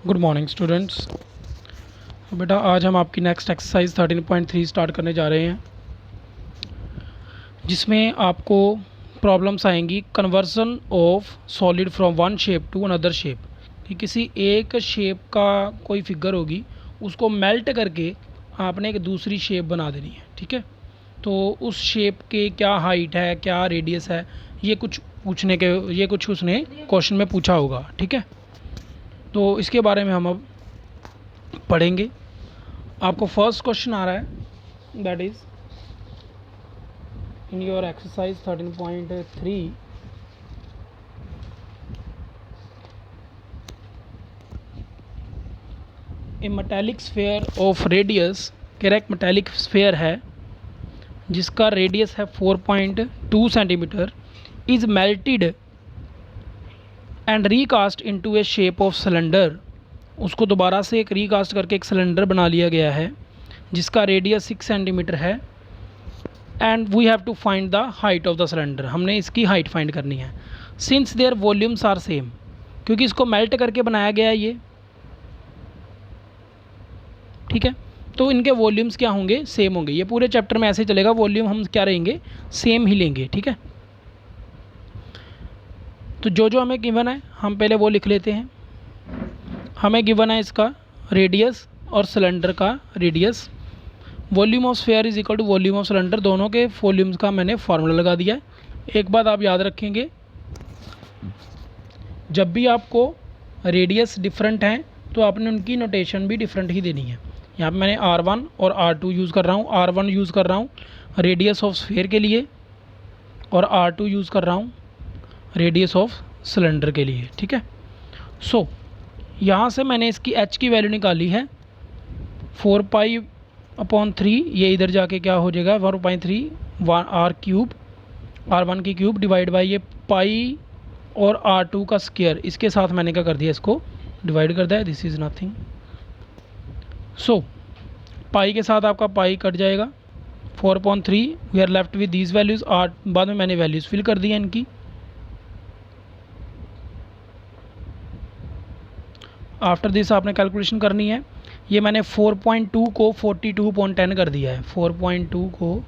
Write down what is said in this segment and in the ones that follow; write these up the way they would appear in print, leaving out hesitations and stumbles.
Good morning students. बेटा आज हम आपकी नेक्स्ट एक्सरसाइज 13.3 स्टार्ट करने जा रहे हैं, जिसमें आपको प्रॉब्लम्स आएंगी conversion of solid from one shape to another shape. कि किसी एक शेप का कोई फिगर होगी, उसको मेल्ट करके आपने एक दूसरी शेप बना देनी है। ठीक है, तो उस शेप के क्या हाइट है, क्या रेडियस है, ये कुछ उसने क्वेश्चन में पूछा होगा। ठीक है, तो इसके बारे में हम अब पढ़ेंगे। आपको फर्स्ट क्वेश्चन आ रहा है, that is in your exercise 13.3 A metallic sphere of radius. Correct, metallic sphere है जिसका रेडियस है 4.2 centimetre, is melted and recast into A shape of cylinder. उसको दोबारा से एक रीकास्ट करके एक सिलेंडर बना लिया गया है जिसका रेडियस 6 सेंटीमीटर है। And we have to find the height of the cylinder. हमने इसकी हाइट फाइंड करनी है। Since their volumes are same, क्योंकि इसको मेल्ट करके बनाया गया है ये। ठीक है, तो इनके वॉल्यूम्स क्या होंगे, सेम होंगे। ये पूरे चैप्टर में ऐसे चलेगा, वॉल्यूम हम क्या रहेंगे, सेम ही लेंगे। ठीक है, तो जो हमें गिवन है हम पहले वो लिख लेते हैं। हमें गिवन है इसका रेडियस और सिलेंडर का radius. Volume of sphere is equal to volume of cylinder. दोनों के वॉल्यूम्स का मैंने फार्मूला लगा दिया है। एक बात आप याद रखेंगे, जब भी आपको रेडियस डिफरेंट हैं तो आपने उनकी नोटेशन भी डिफरेंट ही देनी है। यहाँ पे मैंने R1 और R2 यूज़ कर रहा हूँ। R1 यूज़ कर रहा हूँ रेडियस ऑफ स्फीयर के लिए, और R2 यूज़ कर रहा हूँ रेडियस ऑफ सिलेंडर के लिए। ठीक है, सो यहाँ से मैंने इसकी h की वैल्यू निकाली है 4π/3। ये इधर जाके क्या हो जाएगा, 4/3 R³ R1 की क्यूब डिवाइड बाई ये पाई और R2 का स्क्वायर। इसके साथ मैंने क्या कर दिया, इसको डिवाइड कर दिया। This is nothing. So pi के साथ आपका पाई कट जाएगा। 4/3 we are left with these values. बाद में मैंने वैल्यूज़ फिल कर दी हैं इनकी। आफ्टर दिस आपने कैलकुलेशन करनी है। ये मैंने 4.2 को 42.10 कर दिया है। 4.2 को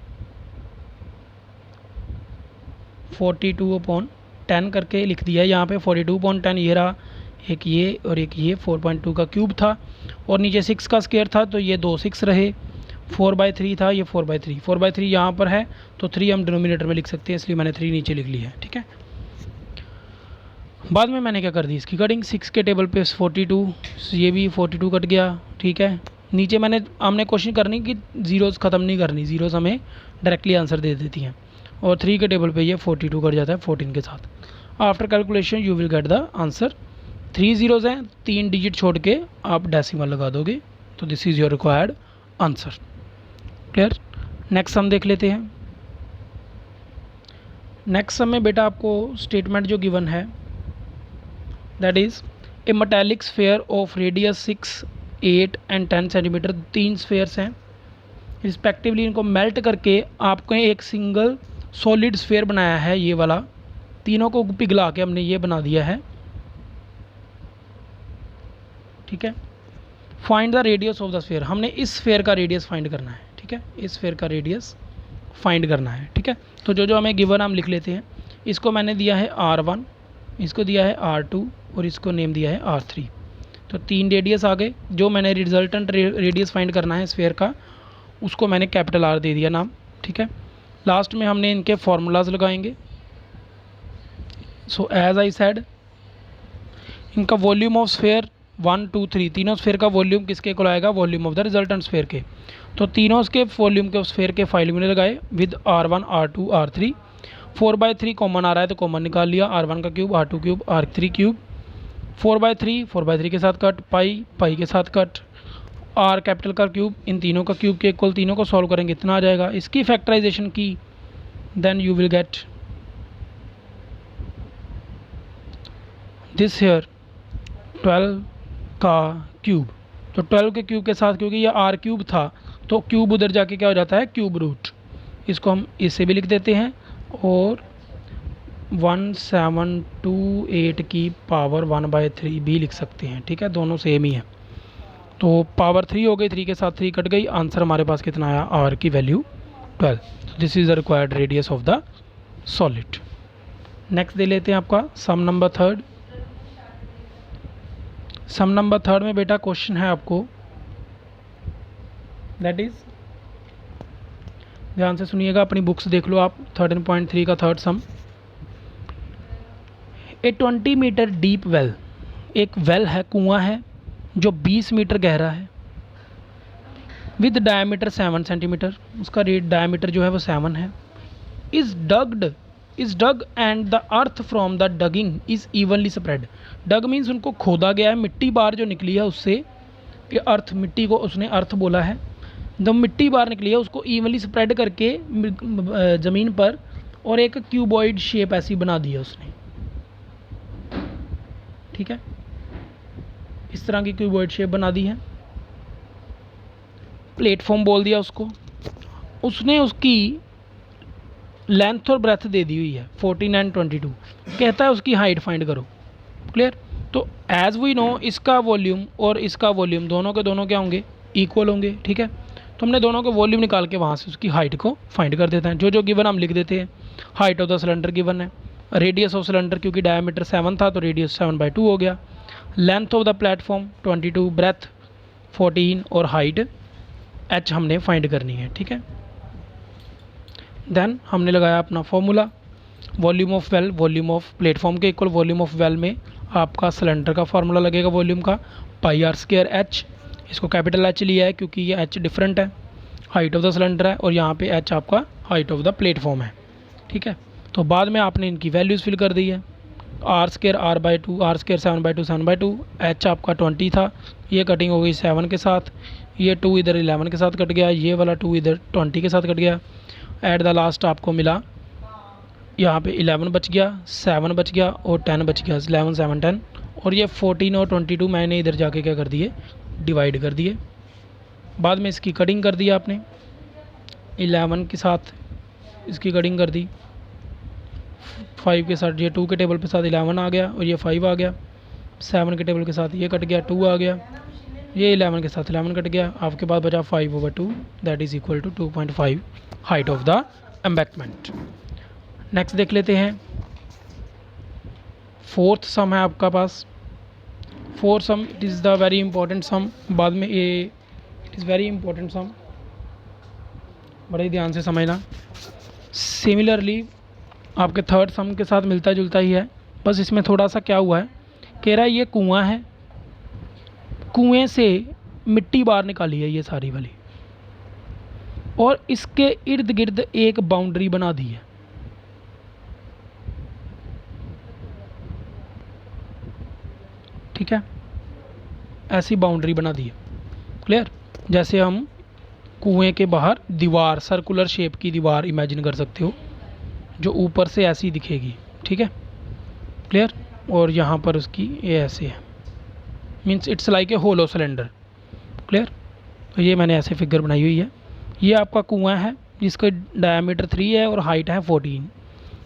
42/10 करके लिख दिया है यहाँ पे। 42/10 ये रहा, एक ये और एक ये। 4.2 का क्यूब था और नीचे 6 का स्क्वायर था, तो ये 2 6 रहे। 4/3 था, ये 4/3। 4/3 यहाँ पर है तो 3 हम डिनोमिनेटर में लिख सकते हैं, इसलिए मैंने 3 नीचे लिख लिया है। ठीक है, बाद में मैंने क्या कर दी, इसकी कटिंग 6 के टेबल पे 42, ये भी 42 कट गया। ठीक है, नीचे हमने कोशिश करनी कि ज़ीरोज़ ख़त्म नहीं करनी, ज़ीरोज़ हमें डायरेक्टली आंसर दे देती हैं। और 3 के टेबल पे ये 42 कट जाता है 14 के साथ। After calculation you will get the answer. 3 zeros हैं, 3 डिजिट छोड़ के आप डेसिमल लगा दोगे, तो this is your required answer. Clear. Next sum देख लेते हैं। नेक्स्ट सम में बेटा आपको स्टेटमेंट जो गिवन है, that is a metallic sphere of radius 6, 8 and 10 centimetre. 3 spheres हैं रिस्पेक्टिवली। इनको मेल्ट करके आपको एक सिंगल सॉलिड स्फेयर बनाया है, ये वाला। तीनों को पिघला के हमने ये बना दिया है। ठीक है, find the radius of the sphere. हमने इस स्फेयर का रेडियस फाइंड करना है। ठीक है, इस स्फेयर का रेडियस फाइंड करना है। ठीक है, तो जो हमें गिवन हम लिख लेते हैं। इसको मैंने दिया है R1, इसको दिया है R2 और इसको नेम दिया है R3। तो 3 रेडियस आ गए। जो मैंने रिजल्टेंट रेडियस फाइंड करना है स्फेयर का, उसको मैंने कैपिटल R दे दिया नाम। ठीक है, लास्ट में हमने इनके फार्मूलाज लगाएंगे। सो एज आई सेड, इनका वॉल्यूम ऑफ स्फेयर 1 2 3, तीनों स्फेयर का वॉल्यूम किसके को आएगा, volume of the resultant sphere के। तो तीनों के वॉल्यूम के स्फेयर के फाइल में लगाए with R1 R2 R3। 4/3 common आ रहा है तो कॉमन निकाल लिया। R1 का cube, R2 cube, R3 cube. 4/3 के साथ कट, पाई के साथ कट, R कैपिटल का क्यूब, इन तीनों का क्यूब के इक्वल। तीनों को सॉल्व करेंगे इतना आ जाएगा। इसकी फैक्टराइजेशन की, then you will get this here 12 का क्यूब। तो 12 के क्यूब के साथ, क्योंकि ये R³ था तो क्यूब उधर जाके क्या हो जाता है, क्यूब रूट। इसको हम इससे भी लिख देते हैं। और 1728 की पावर 1/3 भी लिख सकते हैं, ठीक है, दोनों सेम ही है। तो पावर 3 हो गई, 3 के साथ 3 कट गई, आंसर हमारे पास कितना आया, आर की value 12। This is the required radius of the solid. Next दे लेते हैं आपका sum number third. Sum number third में बेटा क्वेश्चन है आपको, दैट इज, ध्यान से सुनिएगा, अपनी बुक्स देख लो आप, 13.3 का third sum. A 20 metre deep well, एक वेल है, कुआं है जो 20 मीटर गहरा है, विद डायमीटर 7 सेंटीमीटर, उसका रेट डायमीटर जो है वो 7 है। Is dug and the earth from the digging is evenly spread. Dug means उनको खोदा गया है, मिट्टी बाहर जो निकली है उससे, कि अर्थ, मिट्टी को उसने अर्थ बोला है, जो मिट्टी बाहर निकली है उसको इवनली स्प्रेड करके ज़मीन पर, और एक क्यूबॉइड शेप ऐसी बना दी है उसने, ठीक है, इस तरह की क्यूबॉइड शेप बना दी है। प्लेटफॉर्म बोल दिया उसको, उसने उसकी लेंथ और ब्रेथ दे दी हुई है 14 एंड 22, कहता है उसकी हाइट फाइंड करो। क्लियर। तो एज वी नो इसका वॉल्यूम और इसका वॉल्यूम दोनों के दोनों क्या होंगे, इक्वल होंगे, ठीक है। तो हमने दोनों के वॉल्यूम निकाल के वहाँ से उसकी हाइट को फाइंड कर देते हैं। जो जो गिवन हम लिख देते हैं। Height of the cylinder given है, रेडियस ऑफ सिलेंडर क्योंकि डायमीटर 7 था तो रेडियस 7/2 हो गया, length of the platform 22, breadth 14 और हाइट h हमने फाइंड करनी है, ठीक है। देन हमने लगाया अपना formula, volume of well volume of platform के इक्वल वॉल्यूम ऑफ वेल में आपका सिलेंडर का फार्मूला लगेगा वॉल्यूम का, πr² h, इसको कैपिटल H लिया है क्योंकि ये h डिफरेंट है, हाइट ऑफ द सिलेंडर है, और यहाँ पे h आपका हाइट ऑफ द प्लेटफॉर्म है, ठीक है। तो बाद में आपने इनकी वैल्यूज़ फिल कर दी है, r² r/2, r² 7/2 7/2, h आपका 20 था, ये कटिंग हो गई 7 के साथ, ये 2 इधर 11 के साथ कट गया, ये वाला 2 इधर 20 के साथ कट गया, एट द लास्ट आपको मिला यहाँ पे 11 बच गया, 7 बच गया और 10 बच गया, 11 7 10, और ये 14 और 22 मैंने इधर जाके क्या कर दिए, डिवाइड कर दिए। बाद में इसकी कटिंग कर दी आपने, 11 के साथ इसकी कटिंग कर दी, 5 के साथ, ये 2 के टेबल के साथ 11 आ गया और ये 5 आ गया, 7 के टेबल के साथ ये कट गया, 2 आ गया, ये 11 के साथ 11 कट गया, आपके पास बचा 5/2, that is equal to 2.5 height of the embankment. Next देख लेते हैं, फोर्थ सम है आपका पास। Fourth sum, it is the very important sum, बाद में ये it is very important sum, बड़े ध्यान से समझना। सिमिलरली आपके थर्ड सम के साथ मिलता जुलता ही है, बस इसमें थोड़ा सा क्या हुआ है, कह रहा है ये कुआं है, कुएं से मिट्टी बाहर निकाली है ये सारी वाली, और इसके इर्द गिर्द एक बाउंड्री बना दी है, ठीक है, ऐसी बाउंड्री बना दी है। क्लियर। जैसे हम कुएं के बाहर दीवार, सर्कुलर शेप की दीवार इमेजिन कर सकते हो, जो ऊपर से ऐसी दिखेगी, ठीक है, क्लियर। और यहाँ पर उसकी ये ऐसे है, means it's like a hollow cylinder, clear. तो ये मैंने ऐसे फिगर बनाई हुई है, ये आपका कुआं है जिसका डायमीटर 3 है और हाइट है 14,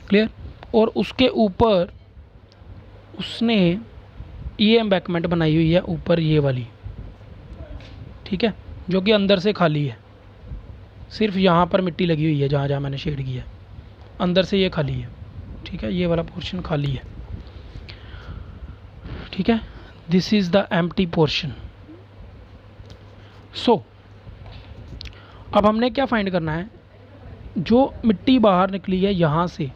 क्लियर। और उसके ऊपर उसने ये एम्बैंकमेंट बनाई हुई है ऊपर ये वाली, ठीक है, जो कि अंदर से खाली है, सिर्फ यहाँ पर मिट्टी लगी हुई है जहाँ जहाँ मैंने शेड किया है, अंदर से ये खाली है, ठीक है, ये वाला पोर्शन खाली है, ठीक है। This is the empty portion. So अब हमने क्या फाइंड करना है, जो मिट्टी बाहर निकली है यहाँ से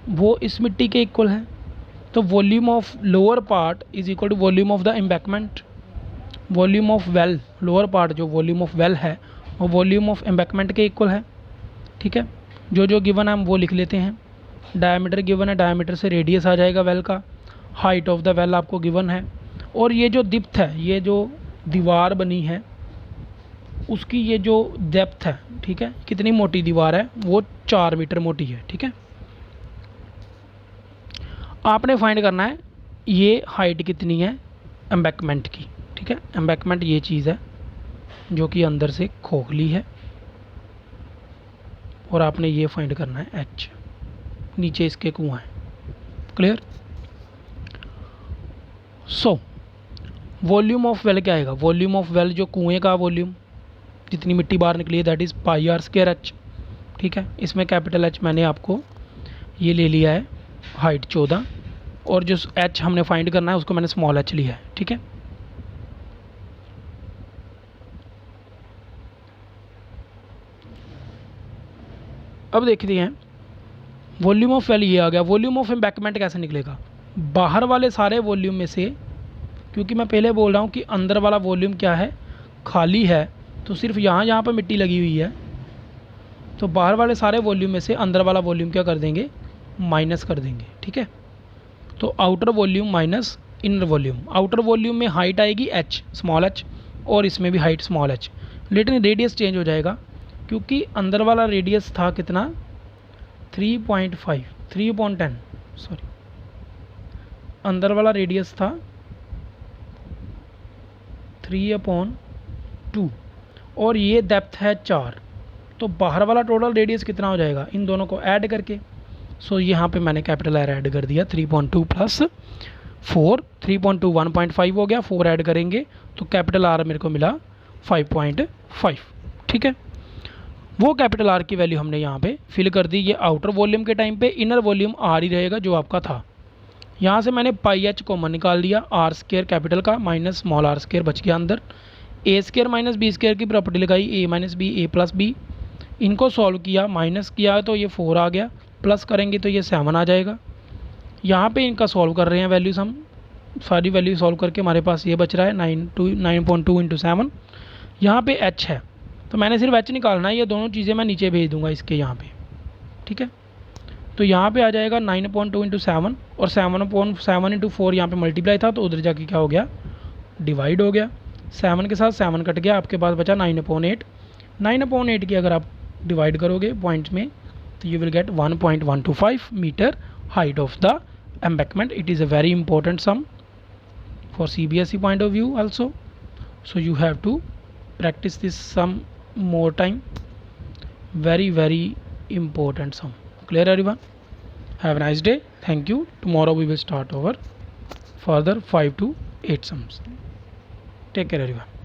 वो इस मिट्टी के इक्वल है, तो volume of lower part is equal to volume of the embankment, volume of well, lower part जो वॉल्यूम ऑफ वेल है वो वॉल्यूम ऑफ एम्बैंकमेंट के इक्वल है, ठीक है। जो जो गिवन है हम वो लिख लेते हैं। डायमीटर गिवन है, डायमीटर से रेडियस आ जाएगा वेल का, हाइट ऑफ द वेल आपको गिवन है, और ये जो डिप्थ है, ये जो दीवार बनी है उसकी ये जो डेप्थ है, ठीक है, कितनी मोटी दीवार है, वो 4 मीटर मोटी है, ठीक है। आपने फाइंड करना है ये हाइट कितनी है एम्बैंकमेंट की, ठीक है। एम्बैंकमेंट ये चीज़ है जो कि अंदर से खोखली है, और आपने ये फाइंड करना है h, नीचे इसके कुआं है। Clear. So volume of well क्या आएगा, वॉल्यूम ऑफ वेल जो कुएं का वॉल्यूम जितनी मिट्टी बाहर निकली है that is pi r square h. ठीक है, इसमें कैपिटल एच मैंने आपको ये ले लिया है हाइट 14, और जो एच हमने फाइंड करना है उसको मैंने स्मॉल एच लिया है। ठीक है, अब देखते हैं वॉल्यूम ऑफ वेल ये आ गया। वॉल्यूम ऑफ एम्बैकमेंट कैसे निकलेगा, बाहर वाले सारे वॉल्यूम में से, क्योंकि मैं पहले बोल रहा हूँ कि अंदर वाला वॉल्यूम क्या है, खाली है, तो सिर्फ यहाँ पर मिट्टी लगी हुई है, तो बाहर वाले सारे वॉल्यूम में से अंदर वाला वॉल्यूम क्या कर देंगे, माइनस कर देंगे। ठीक है, तो outer volume minus inner volume. Outer volume में हाइट आएगी एच स्मॉल एच, और इसमें भी हाइट स्मॉल एच, लेकिन रेडियस चेंज हो जाएगा, क्योंकि अंदर वाला रेडियस था कितना 3.5 3/10 सॉरी, अंदर वाला रेडियस था 3/2 और ये डेप्थ है 4, तो बाहर वाला टोटल रेडियस कितना हो जाएगा इन दोनों को ऐड करके। सो यहाँ पे मैंने कैपिटल आर ऐड कर दिया, 3.2 प्लस 4, 3.2 1.5 हो गया, 4 ऐड करेंगे तो कैपिटल आर मेरे को मिला 5.5। ठीक है, वो कैपिटल आर की वैल्यू हमने यहाँ पे फिल कर दी। ये आउटर वॉल्यूम के टाइम पे, इनर वॉल्यूम आर ही रहेगा जो आपका था। यहाँ से मैंने पाई एच कॉमन निकाल दिया, आर स्क्वायर कैपिटल का माइनस स्मॉल आर स्क्वायर बच गया अंदर, ए स्क्वायर माइनस बी स्क्वायर की प्रॉपर्टी लगाई, ए माइनस बी ए प्लस बी, इनको सॉल्व किया, माइनस किया तो ये 4 आ गया, प्लस करेंगे तो ये 7 आ जाएगा। यहाँ पे इनका सॉल्व कर रहे हैं वैल्यूज़ हम, सारी वैल्यू सॉल्व करके हमारे पास ये बच रहा है 9.2 इंटू 7। यहाँ पे एच है तो मैंने सिर्फ एच निकालना है, ये दोनों चीज़ें मैं नीचे भेज दूंगा इसके यहाँ पे। ठीक है, तो यहाँ पे आ जाएगा 9.2 इंटू 7, और 7/7 इंटू 4 यहाँ पे मल्टीप्लाई था, तो उधर जाके क्या हो गया, डिवाइड हो गया। 7 के साथ 7 कट गया, आपके पास बचा 9/8। 9/8 की अगर आप डिवाइड करोगे पॉइंट्स में तो you will get 1.125 metre height of the embankment. It is a very important sum for CBSE point of view also, so you have to practice this sum more time, very important sum. Clear everyone? Have a nice day. Thank you. Tomorrow we will start over further 5 to 8 sums. Take care everyone.